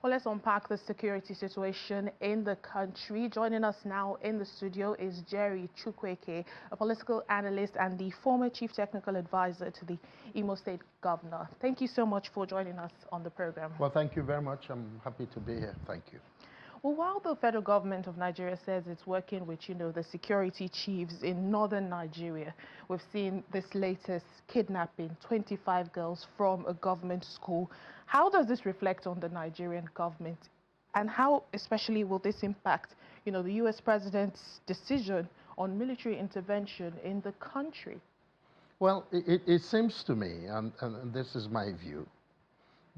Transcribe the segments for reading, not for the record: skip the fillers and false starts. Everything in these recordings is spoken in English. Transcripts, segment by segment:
Well, let's unpack the security situation in the country. Joining us now in the studio is Jerry Chukwueke, a political analyst and the former chief technical advisor to the Imo State governor. Thank you so much for joining us on the program. Well, thank you very much. I'm happy to be here. Thank you. Well, while the federal government of Nigeria says it's working with, the security chiefs in northern Nigeria, we've seen this latest kidnapping, 25 girls from a government school. How does this reflect on the Nigerian government? And how especially will this impact, the U.S. president's decision on military intervention in the country? Well, it seems to me, and this is my view,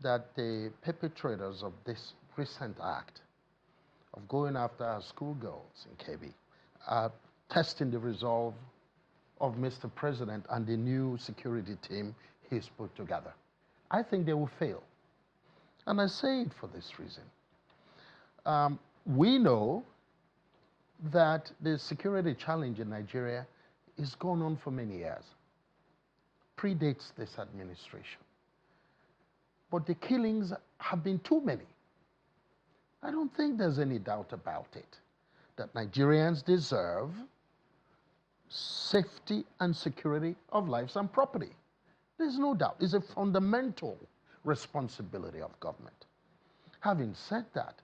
that the perpetrators of this recent act of going after our schoolgirls in KB are testing the resolve of Mr. President and the new security team he's put together. I think they will fail. And I say it for this reason. We know that the security challenge in Nigeria is going on for many years, predates this administration. But the killings have been too many. I don't think there's any doubt about it, that Nigerians deserve safety and security of lives and property. There's no doubt. It's a fundamental responsibility of government. Having said that,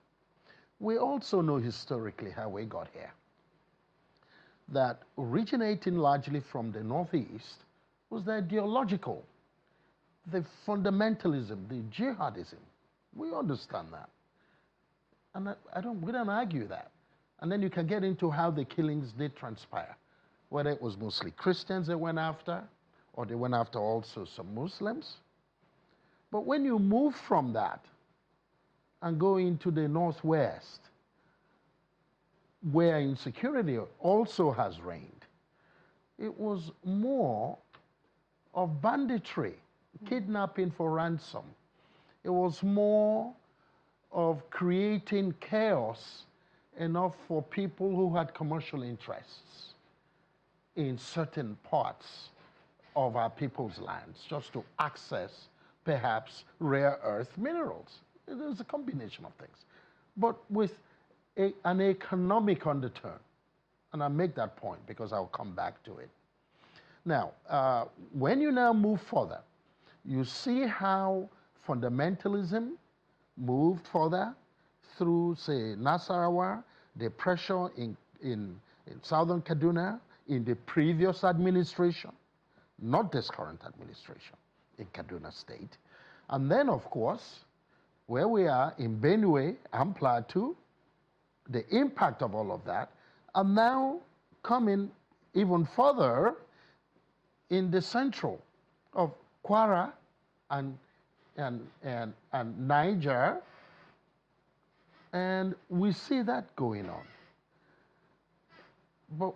we also know historically how we got here. That originating largely from the Northeast was the ideological, the fundamentalism, the jihadism. We understand that. And we don't argue that. And then you can get into how the killings did transpire, whether it was mostly Christians they went after, or they went after also some Muslims. But when you move from that and go into the Northwest, where insecurity also has reigned, it was more of banditry, kidnapping for ransom. It was more of creating chaos enough for people who had commercial interests in certain parts of our people's lands, just to access perhaps rare earth minerals. There's a combination of things, but with an economic undertone. And I make that point because I'll come back to it. Now, when you now move further, you see how fundamentalism moved further through, say, Nasarawa, the pressure in southern Kaduna, in the previous administration, not this current administration, in Kaduna State. And then, of course, where we are in Benue and Plateau, the impact of all of that, and now coming even further in the central of Kwara and Niger, and we see that going on.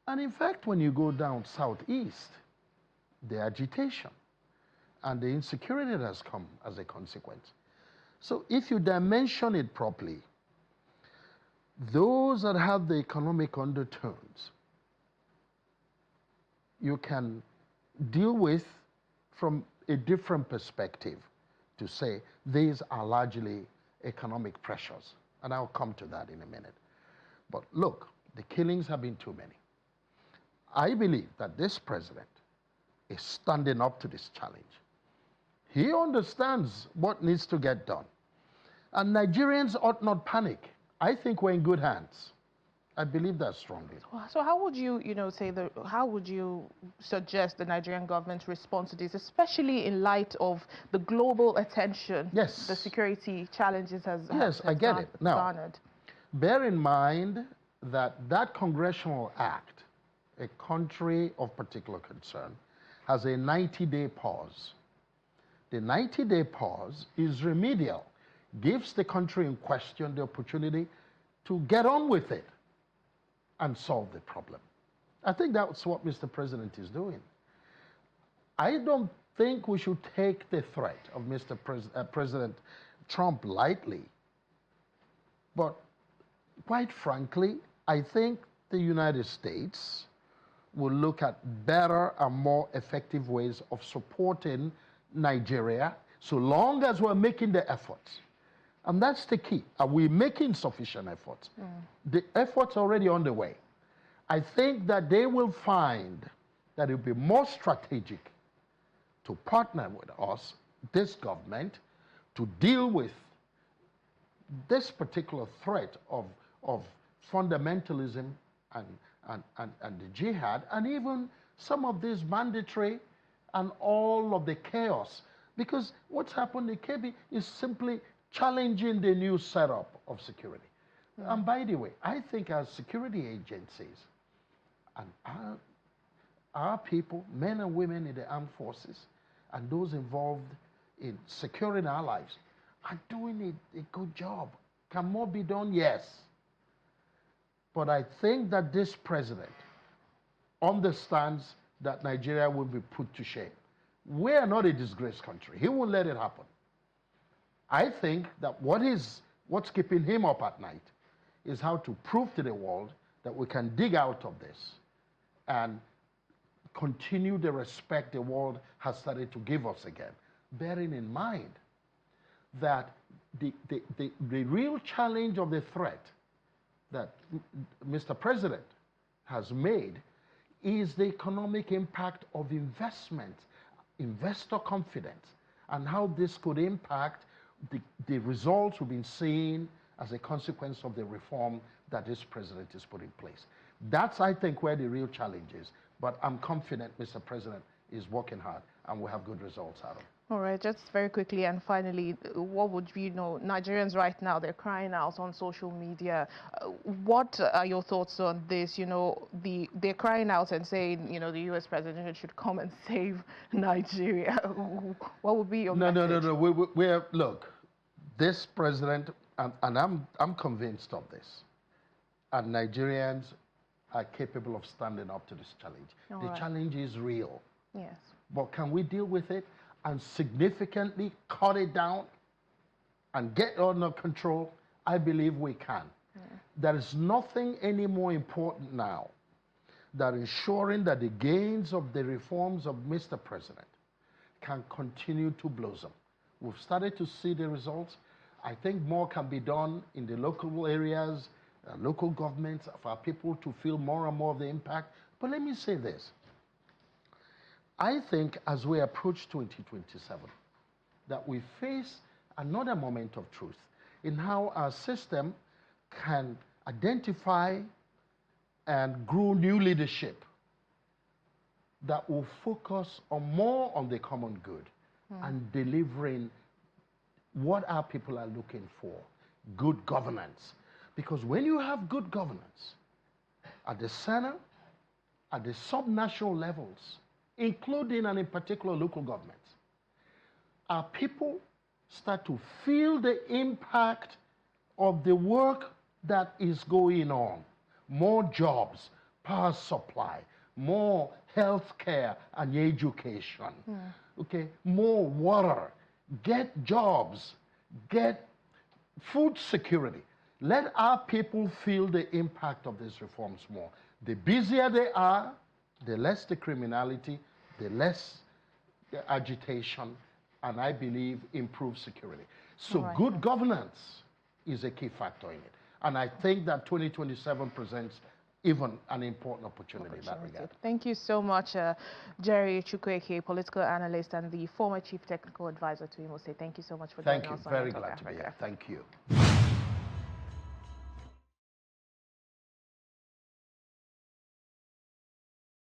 And in fact, when you go down southeast, the agitation and the insecurity that has come as a consequence. So if you dimension it properly, those that have the economic undertones, you can deal with from a different perspective to say these are largely economic pressures. And I'll come to that in a minute. But look, the killings have been too many. I believe that this president is standing up to this challenge. He understands what needs to get done. And Nigerians ought not panic. I think we're in good hands. I believe that strongly. So how would you, how would you suggest the Nigerian government's response to this, especially in light of the global attention the security challenges has I get it. Now, garnered? Bear in mind that that congressional act, a country of particular concern, has a 90-day pause. The 90-day pause is remedial, gives the country in question the opportunity to get on with it and solve the problem. I think that's what Mr. President is doing. I don't think we should take the threat of Mr. President Trump lightly. But quite frankly, I think the United States will look at better and more effective ways of supporting Nigeria, so long as we're making the efforts. And that's the key. Are we making sufficient efforts? The effort's already underway. I think that they will find that it will be more strategic to partner with us, this government, to deal with this particular threat of fundamentalism and the jihad, and even some of this banditry and all of the chaos. Because what's happened in KB is simply challenging the new setup of security. And by the way, I think our security agencies and our people, men and women in the armed forces, and those involved in securing our lives, are doing a good job. Can more be done? Yes. But I think that this president understands that Nigeria will be put to shame. We are not a disgraced country. He won't let it happen. I think that what's keeping him up at night is how to prove to the world that we can dig out of this and continue the respect the world has started to give us again, bearing in mind that the real challenge of the threat that Mr. President has made is the economic impact of investment, investor confidence, and how this could impact the results we've been seeing as a consequence of the reform that this president has put in place. That's, I think, where the real challenge is. But I'm confident Mr. President is working hard and will have good results out of it. All right, just very quickly and finally, what would you know, Nigerians right now, they're crying out on social media. What are your thoughts on this? You know, they're crying out and saying, you know, the U.S. president should come and save Nigeria. What would be your message? No. Look, this president, and I'm convinced of this, and Nigerians are capable of standing up to this challenge. The challenge is real. Yes. But can we deal with it and significantly cut it down and get it under control? I believe we can. There is nothing any more important now than ensuring that the gains of the reforms of Mr. President can continue to blossom. We've started to see the results. I think more can be done in the local areas, local governments, for our people to feel more and more of the impact. But let me say this. I think as we approach 2027, that we face another moment of truth in how our system can identify and grow new leadership that will focus more on the common good and delivering what our people are looking for, good governance. Because when you have good governance at the center, at the subnational levels, including and in particular local governments, our people start to feel the impact of the work that is going on. More jobs, power supply, more health care and education, okay, more water, get jobs, get food security. Let our people feel the impact of these reforms more. The busier they are, the less the criminality, the less the agitation, and I believe improved security. So good governance is a key factor in it. And I think that 2027 presents even an important opportunity in that regard. Thank you so much, Jerry Chukwueke, political analyst and the former chief technical advisor to Imo State. Thank you so much for joining us. Thank you. Very glad to be here. Thank you.